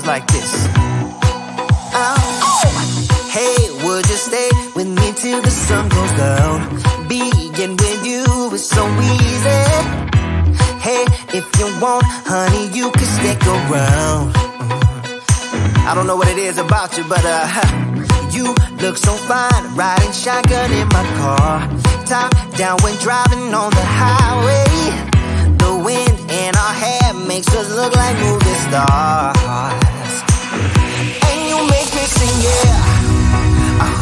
like this. Hey, would you stay with me till the sun goes down? Being with you is so easy. Hey, if you want, honey, you can stick around. I don't know what it is about you, but you look so fine, riding shotgun in my car. Top down when driving on the highway. The wind in our hair makes us look like movie stars. And you make me sing, yeah.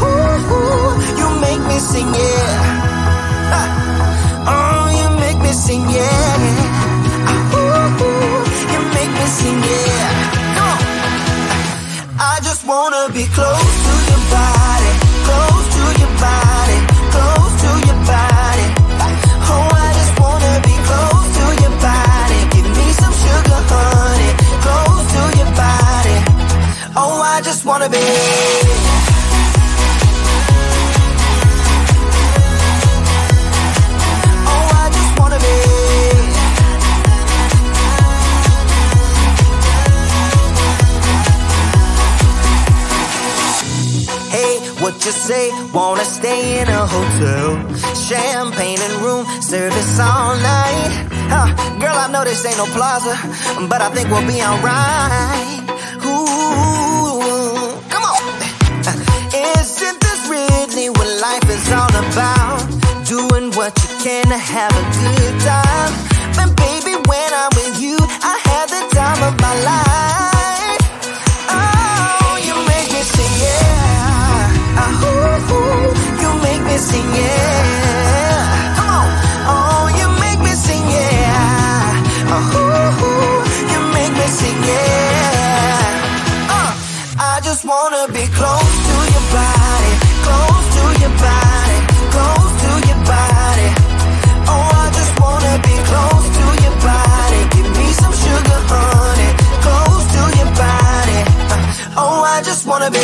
Ooh, you make me sing, yeah. Oh, you make me sing, yeah. Ooh, you make me sing, yeah. Come on. I just wanna be close to your body, close to your body, close to your body. Oh, I just wanna be close to your body. Give me some sugar, honey, close to your body. Oh, I just wanna be. What you say, wanna stay in a hotel, champagne and room service all night. Girl, I know this ain't no plaza, but I think we'll be alright. Ooh, come on. Isn't this really what life is all about? Doing what you can to have a good time. But baby, when I'm with you, I have the time of my life. Oh, you make me sing, yeah. Ooh, you make me sing, yeah. Come on. Oh, you make me sing, yeah. Ooh, you make me sing, yeah. I just wanna be close to your body, close to your body, close to your body. Oh, I just wanna be close to your body. Give me some sugar, honey, close to your body. Oh, I just wanna be.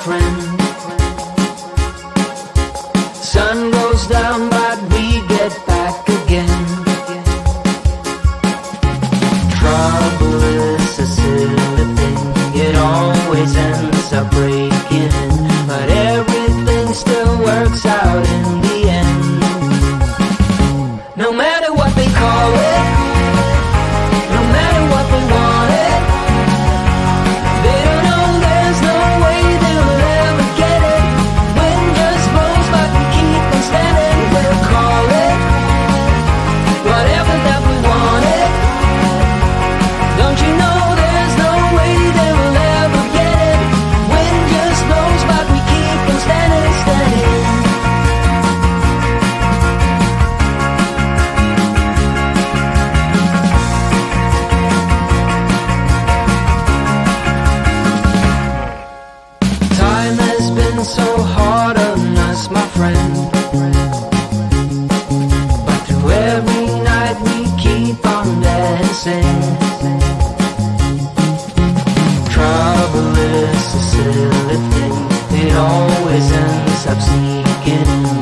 friend. Sun goes down but we get back again. Trouble is a silly thing, it always ends up breaking, but everything still works out in the end. No matter what they call it, no matter what they want it, they don't know there's no way they'll ever get it. Wind just blows but we keep on standing. We'll call it whatever that we want it. Don't you know there's no way they will ever get it. Wind just blows but we keep on standing, standing. Time has been so hard on us, my friend, but through every night we keep on dancing. Trouble is a silly thing, it always ends up sneaking in.